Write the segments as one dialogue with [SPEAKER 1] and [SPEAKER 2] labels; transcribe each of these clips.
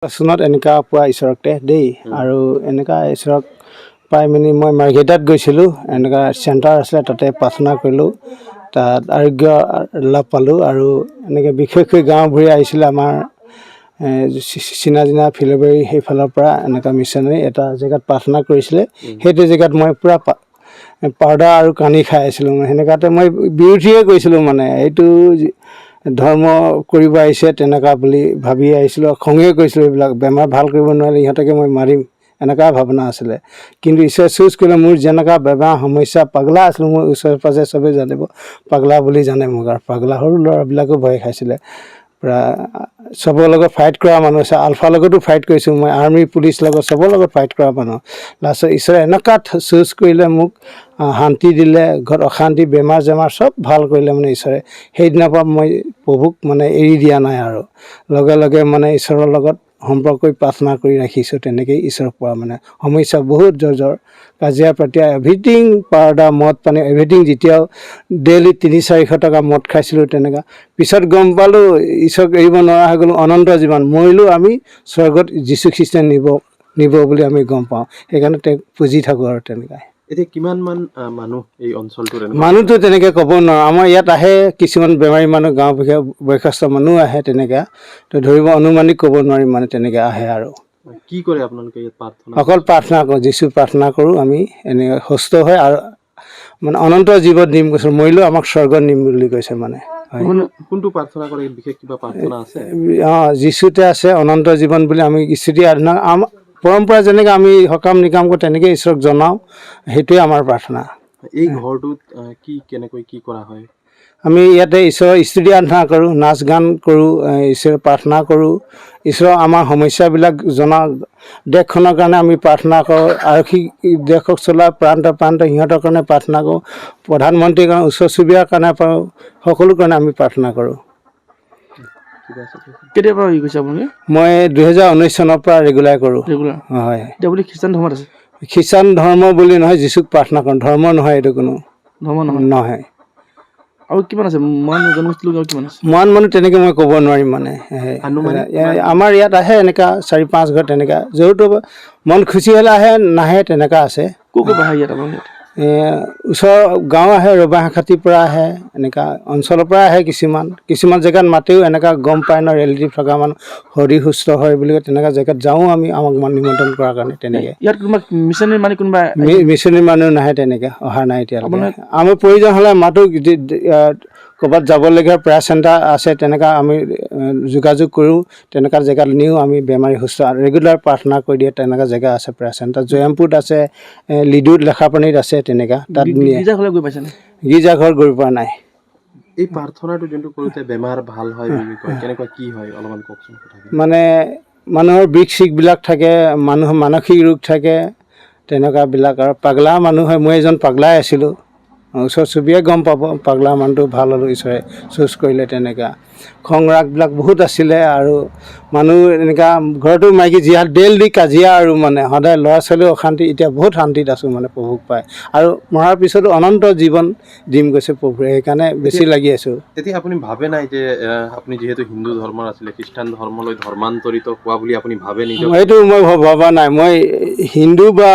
[SPEAKER 1] চনত এনেকা পোৱা ঈশ্বৰকতে দেই আৰু এনেকা ঈশ্বৰক পাই মেলি মই মাৰ্ঘেৰিটাত গৈছিলোঁ এনেকা চেণ্টাৰ আছিলে তাতে প্ৰাৰ্থনা কৰিলোঁ তাত আৰোগ্য লাভ পালোঁ আৰু এনেকৈ বিশেষকৈ গাঁও ভূঁই আহিছিলে আমাৰ চিনাজিনা ফিলবাৰী সেইফালৰ পৰা এনেকুৱা মিছনেৰী এটা জেগাত প্ৰাৰ্থনা কৰিছিলে সেইটো জেগাত মই পূৰা পাউডাৰ আৰু কানি খাই আছিলোঁ সেনেকুৱাতে মই বিৰোধীয়ে কৈছিলোঁ মানে এইটো ধৰ্ম কৰিব আহিছে তেনেকুৱা বুলি ভাবি আহিছিলোঁ খঙে কৈছিলোঁ এইবিলাক বেমাৰ ভাল কৰিব নোৱাৰিলে ইহঁতকে মই মাৰিম এনেকুৱা ভাৱনা আছিলে কিন্তু ঈশ্বৰে চুজ কৰিলে মোৰ যেনেকুৱা বেমাৰ সমস্যা পাগলা আছিলোঁ মোৰ ওচৰে পাজৰে চবেই জানিব পাগলা বুলি জানে মোক আৰু পাগলা সৰু ল'ৰাবিলাকো ভয় খাইছিলে পূৰা চবৰ লগত ফাইট কৰা মানুহ আছে আলফাৰ লগতো ফাইট কৰিছোঁ মই আৰ্মি পুলিচ লগত চবৰ লগত ফাইট কৰা মানুহ লাষ্টত ঈশ্বৰে এনেকুৱা চুজ কৰিলে মোক শান্তি দিলে ঘৰত অশান্তি বেমাৰ চেমাৰ চব ভাল কৰিলে মানে ঈশ্বৰে সেইদিনাৰ পৰা মই প্ৰভুক মানে এৰি দিয়া নাই আৰু লগে লগে মানে ঈশ্বৰৰ লগত সম্পৰ্ক কৰি প্ৰাৰ্থনা কৰি ৰাখিছোঁ তেনেকৈয়ে ঈশ্বৰৰ পৰা মানে সমস্যা বহুত জ্বৰ কাজিয়া পাতিয়া এভৰিথিং পাউডাৰ মদ পানী এভৰিথিং যেতিয়াও ডেইলি 300-400 টকা মদ খাইছিলোঁ তেনেকুৱা পিছত গম পালোঁ ঈশ্বৰক এৰিব নোৱাৰা হৈ গ'লোঁ অনন্ত জীৱন মৰিলোঁ আমি স্বৰ্গত যীশুখ্ৰীষ্টই নিব বুলি আমি গম পাওঁ সেইকাৰণে তেওঁক পুজি থাকোঁ আৰু তেনেকুৱাই
[SPEAKER 2] এতিয়া কিমানমান মানুহ এই অঞ্চলটোৰ
[SPEAKER 1] মানুহটো তেনেকৈ ক'ব নোৱাৰোঁ আমাৰ ইয়াত আহে কিছুমান বেমাৰী মানুহ গাঁও বয়সস্থ মানুহ আহে তেনেকৈ তো ধৰিব অনুমানিক ক'ব নোৱাৰিম মানে তেনেকৈ আহে আৰু
[SPEAKER 2] কি কৰে আপোনালোকে ইয়াত প্ৰাৰ্থনা
[SPEAKER 1] অকল প্ৰাৰ্থনা কৰোঁ যীশু প্ৰাৰ্থনা কৰোঁ আমি এনেকৈ সুস্থ হয় আৰু মানে অনন্ত জীৱত নিম কৈছোঁ মৰিলেও আমাক স্বৰ্গত নিম বুলি কৈছে মানে
[SPEAKER 2] কোনটো প্ৰাৰ্থনা কৰে বিশেষ কিবা প্ৰাৰ্থনা আছে
[SPEAKER 1] অঁ যীশুতে আছে অনন্ত জীৱন বুলি আমি স্থিতি আৰাধনা পৰম্পৰা যেনেকৈ আমি সকাম নিকাম কৰোঁ তেনেকৈ ঈশ্বৰক জনাওঁ সেইটোৱে আমাৰ প্ৰাৰ্থনা
[SPEAKER 2] এই ঘৰটোত কেনেকৈ কি কৰা হয়
[SPEAKER 1] আমি ইয়াতে ঈশ্বৰৰ স্থুতি আৰাধনা কৰোঁ নাচ গান কৰোঁ ঈশ্বৰৰ প্ৰাৰ্থনা কৰোঁ ঈশ্বৰৰ আমাৰ সমস্যাবিলাক জনা দেশখনৰ কাৰণে আমি প্ৰাৰ্থনা কৰোঁ আৰক্ষী দেশক চলা প্ৰান্ত সিহঁতৰ কাৰণে প্ৰাৰ্থনা কৰোঁ প্ৰধানমন্ত্ৰীৰ কাৰণে ওচৰ চুবুৰীয়াৰ কাৰণে সকলো কাৰণে আমি প্ৰাৰ্থনা কৰোঁ
[SPEAKER 3] কেতিয়াৰ পৰা হেৰি কৰিছে আপুনি
[SPEAKER 1] মই 2019 চনৰ পৰা ৰেগুলাৰ কৰোঁ হয়
[SPEAKER 3] এতিয়া আপুনি খ্ৰীষ্টান ধৰ্মত আছে
[SPEAKER 1] খ্ৰীষ্টান ধৰ্ম বুলি নহয় যীশুক প্ৰাৰ্থনা কৰোঁ ধৰ্ম নহয় এইটো কোনো
[SPEAKER 3] ধৰ্ম
[SPEAKER 1] নহয়
[SPEAKER 3] আৰু কিমান আছে মহান জনগোষ্ঠী লোক আৰু কিমান আছে
[SPEAKER 1] মহান মানুহ তেনেকৈ মই ক'ব নোৱাৰিম মানে আমাৰ ইয়াত আহে এনেকুৱা 4-5 ঘৰ তেনেকুৱা য'তো মন খুচি হ'লে আহে নাহে তেনেকুৱা আছে
[SPEAKER 3] ক'ৰ পৰা আহে ইয়াত আপোনাৰ ইয়াত
[SPEAKER 1] ওচৰৰ গাঁও আহে ৰবাহাখাতিৰ পৰা আহে এনেকুৱা অঞ্চলৰ পৰা আহে কিছুমান জেগাত মাতেও এনেকুৱা গম পায় ন ৰিলেটিভ থকা মানুহ শৰীৰ সুস্থ হয় বুলি তেনেকুৱা জেগাত যাওঁ আমি আমাক নিমন্ত্ৰণ কৰাৰ কাৰণে তেনেকৈ
[SPEAKER 3] ইয়াত কোনোবা মিছনেৰী মানে কোনোবা
[SPEAKER 1] মিছনেৰী মানুহ নাহে তেনেকৈ অহা নাই এতিয়ালৈকে আমি প্ৰয়োজন হ'লে মাতো ক'ৰবাত যাবলগীয়া প্ৰেয়াৰ চেণ্টাৰ আছে তেনেকুৱা আমি যোগাযোগ কৰোঁ তেনেকুৱা জেগাত নিওঁ আমি বেমাৰী সুস্থ ৰেগুলাৰ প্ৰাৰ্থনা কৰি দিয়ে তেনেকুৱা জেগা আছে প্ৰেয়াৰ চেণ্টাৰ জয়মপুৰত আছে লিডুত লেখাপানীত আছে তেনেকুৱা তাত
[SPEAKER 3] গৈ পাইছেনে
[SPEAKER 1] গীৰ্জাঘৰ গৈ পোৱা নাই
[SPEAKER 2] এই প্ৰাৰ্থনাটো যোনটো কৰোঁতে বেমাৰ ভাল হয় বুলি কয় কেনেকুৱা কি হয় অলপমান কওকচোন
[SPEAKER 1] মানে মানুহৰ বিষ চিষবিলাক থাকে মানুহৰ মানসিক ৰোগ থাকে তেনেকুৱাবিলাক আৰু পাগলা মানুহ হয় মই এজন পাগলাই আছিলোঁ ওচৰ চুবুৰীয়াই গম পাব পাগলা মানুহটো ভাল হ'লোঁ ঈশ্বৰে চুজ কৰিলে তেনেকুৱা খং ৰাগবিলাক বহুত আছিলে আৰু মানুহ এনেকুৱা ঘৰতো মাইকী জীয়াত ডেইলি কাজিয়া আৰু মানে সদায় ল'ৰা ছোৱালীও অশান্তি এতিয়া বহুত শান্তিত আছোঁ মানে প্ৰভুক পাই আৰু মৰাৰ পিছতো অনন্ত জীৱন দিম গৈছে প্ৰভুৱে সেইকাৰণে বেছি লাগি আছোঁ
[SPEAKER 2] তেতিয়া আপুনি ভাবে নাই যে আপুনি যিহেতু হিন্দু ধৰ্মৰ আছিলে খ্ৰীষ্টান ধৰ্মলৈ ধৰ্মান্তৰিত হোৱা বুলি আপুনি ভাবে নিজে
[SPEAKER 1] এইটো মই ভবা নাই মই হিন্দু বা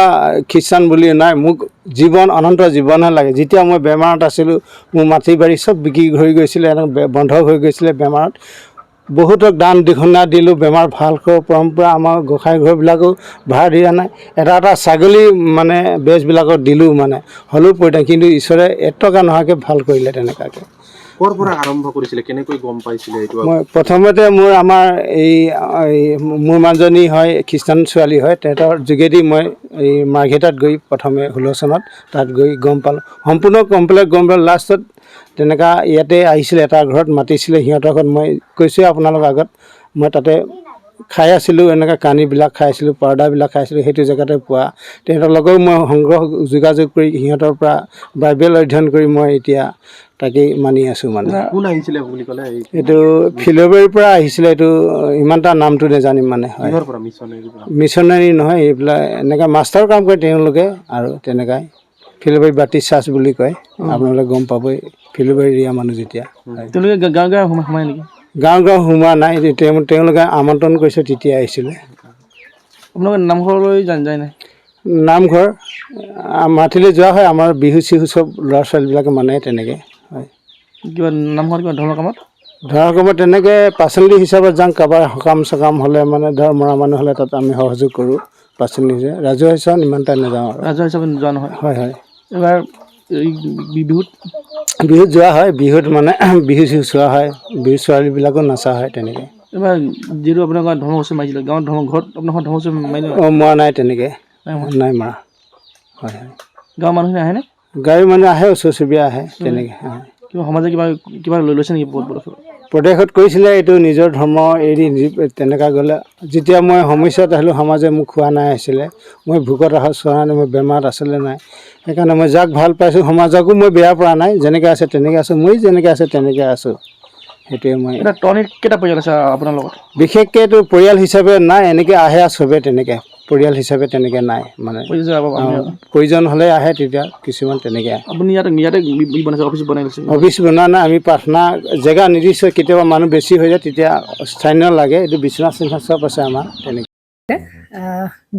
[SPEAKER 1] খ্ৰীষ্টান বুলি নাই মোক জীৱন অনন্ত জীৱনহে লাগে যেতিয়া মই বেমাৰত আছিলোঁ মোৰ মাটি বাৰী চব বিক্ৰী হৈ গৈছিলে বন্ধ হৈ গৈছিলে বেমাৰত বহুতক দান দক্ষিণা দিলোঁ বেমাৰ ভাল কৰোঁ পৰম্পৰা আমাৰ গোঁসাই ঘৰবিলাকো ভাড়া দিয়া নাই এটা ছাগলী মানে বেজবিলাকত দিলোঁ মানে হ'লেও পৰিধান কিন্তু ঈশ্বৰে 1 টকা নোহোৱাকৈ ভাল কৰিলে তেনেকুৱাকৈ
[SPEAKER 2] ক'ৰ পৰা আৰম্ভ কৰিছিলে কেনেকৈ গম পাইছিলে এইটো
[SPEAKER 1] মই প্ৰথমতে আমাৰ মোৰ মানুহজনী হয় খ্ৰীষ্টান ছোৱালী হয় তেহেঁতৰ যোগেদি মই এই মাৰ্ঘেৰিটাত গৈ প্ৰথমে 16 চনত তাত গৈ গম পালোঁ সম্পূৰ্ণ কমপ্লিট গম পালোঁ লাষ্টত তেনেকুৱা ইয়াতে আহিছিলে এটা ঘৰত মাতিছিলে সিহঁতৰ ঘৰত মই কৈছোঁ আপোনালোকৰ আগত মই তাতে খাই আছিলোঁ এনেকুৱা কানিবিলাক খাই আছিলোঁ পাউডাৰবিলাক খাইছিলোঁ সেইটো জেগাতে পোৱা তেহেঁতৰ লগেও মই যোগাযোগ কৰি সিহঁতৰ পৰা বাইবেল অধ্যয়ন কৰি মই এতিয়া তাকেই মানি আছোঁ মানে
[SPEAKER 2] কোন আহিছিলে বুলি ক'লে
[SPEAKER 1] এইটো ফিলবাৰীৰ পৰা আহিছিলে এইটো ইমান এটা নামটো নেজানিম মানে হয় মিছনেৰী নহয় এইবিলাক এনেকুৱা মাষ্টাৰ কাম কৰে তেওঁলোকে আৰু তেনেকুৱাই ফিলবাৰী বাপ্টিষ্ট চাৰ্চ বুলি কয় আপোনালোকে গম পাবই ফিলবাৰী এৰিয়া মানুহ যেতিয়া
[SPEAKER 3] তেওঁলোকে গাঁৱে সোমাই নেকি
[SPEAKER 1] গাঁও সোমোৱা নাই, তেওঁলোকে আমন্ত্ৰণ কৰিছে তেতিয়া আহিছিলে।
[SPEAKER 3] আপোনালোকে নামঘৰলৈ যায় নাই?
[SPEAKER 1] নামঘৰ মাতিলে যোৱা হয়, আমাৰ বিহু চিহু চব ল'ৰা ছোৱালীবিলাকে মানে তেনেকৈ হয়।
[SPEAKER 3] কিবা নামঘৰত কিবা ধৰ্মৰ কামত?
[SPEAKER 1] ধৰা কমত তেনেকৈ পাচলি হিচাপত যাওঁ, কাৰোবাৰ সকাম চকাম হ'লে মানে ধৰ মৰা মানুহ হ'লে তাত আমি সহযোগ কৰোঁ পাচলি হিচাপে। ৰাজহুৱা হিচাপত ইমান এটা নাযাওঁ আৰু।
[SPEAKER 3] ৰাজহুৱা হিচাপে যোৱা নহয়?
[SPEAKER 1] হয় হয়।
[SPEAKER 3] এইবাৰ এই বিহুত
[SPEAKER 1] যোৱা হয়, বিহুত মানে বিহু চিহু চোৱা হয়, বিহু ছোৱালীবিলাকো নচা হয় তেনেকৈ।
[SPEAKER 3] এইবাৰ যিহেতু আপোনালোকৰ ধৰ্মঘোষী মাৰিছিলে, গাঁৱত ঘৰত আপোনালোকৰ ধৰ্মঘোষী মাৰিলে
[SPEAKER 1] মৰা নাই তেনেকৈ,
[SPEAKER 3] নাই মৰা?
[SPEAKER 1] নাই মৰা। হয় হয়।
[SPEAKER 3] গাঁৱৰ মানুহখিনি আহেনে?
[SPEAKER 1] গাড়ী মানুহ আহে, ওচৰ চুবুৰীয়া আহে তেনেকৈ।
[SPEAKER 3] কিবা সমাজে কিবা লৈছে নেকি পদক্ষেপ?
[SPEAKER 1] প্ৰদেশত কৈছিলে এইটো নিজৰ ধৰ্ম এৰি তেনেকুৱা গ'লে, যেতিয়া মই সমস্যাত আহিলোঁ সমাজে মোক খোৱা নাই আছিলে, মই ভোকত চোৱা নাই, মই বেমাৰত আছিলে নাই, সেইকাৰণে মই যাক ভাল পাইছোঁ সমাজকো মই বেয়া পৰা নাই, যেনেকৈ আছে তেনেকৈ আছোঁ, মই যেনেকৈ আছে তেনেকৈ আছোঁ, সেইটোৱে মই।
[SPEAKER 3] এতিয়া টনীত কেইটা পৰিয়াল আছে আপোনাৰ লগত?
[SPEAKER 1] বিশেষকৈ এইটো পৰিয়াল হিচাপে নাই, এনেকৈ আহে আৰু চবে তেনেকৈ, পৰিয়াল হিচাপে তেনেকৈ নাই মানে। প্ৰয়োজন হ'লে আহে তেতিয়া কিছুমান তেনেকৈ আহে।
[SPEAKER 3] আপুনি ইয়াতে বনাইছে, অফিচ বনাই লৈছে?
[SPEAKER 1] অফিচ বনোৱা নাই, আমি প্ৰাৰ্থনা জেগা নিৰ্দিষ্ট, কেতিয়াবা মানুহ বেছি হৈ যায় তেতিয়া স্থানীয় লাগে, এইটো বিশ্বনাথ চিহ্ন চব আছে আমাৰ তেনেকৈ।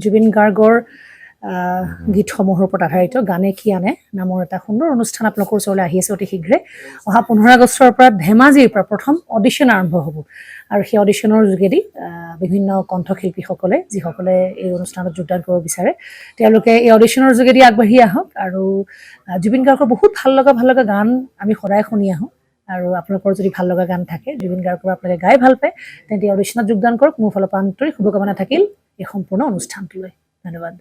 [SPEAKER 4] জুবিন গাৰ্গৰ গীতসমূহৰ ওপৰত আধাৰিত গানে কি আনে নামৰ এটা সুন্দৰ অনুষ্ঠান আপোনালোকৰ ওচৰলৈ আহি আছে অতি শীঘ্ৰে। অহা 15 আগষ্টৰ পৰা ধেমাজিৰ পৰা প্ৰথম অডিশ্যন আৰম্ভ হ'ব, আৰু সেই অডিশ্যনৰ যোগেদি বিভিন্ন কণ্ঠশিল্পীসকলে যিসকলে এই অনুষ্ঠানত যোগদান কৰিব বিচাৰে তেওঁলোকে এই অডিশ্যনৰ যোগেদি আগবাঢ়ি আহক, আৰু জুবিন গাৰ্গৰ বহুত ভাল লগা গান আমি সদায় শুনি আহোঁ, আৰু আপোনালোকৰ যদি ভাল লগা গান থাকে জুবিন গাৰ্গৰ আপোনালোকে গাই ভাল পায় তেন্তে অডিশ্যনত যোগদান কৰক। মোৰ ফালৰ পৰা আন্তৰিক শুভকামনা থাকিল এই সম্পূৰ্ণ অনুষ্ঠানটোলৈ। ধন্যবাদ।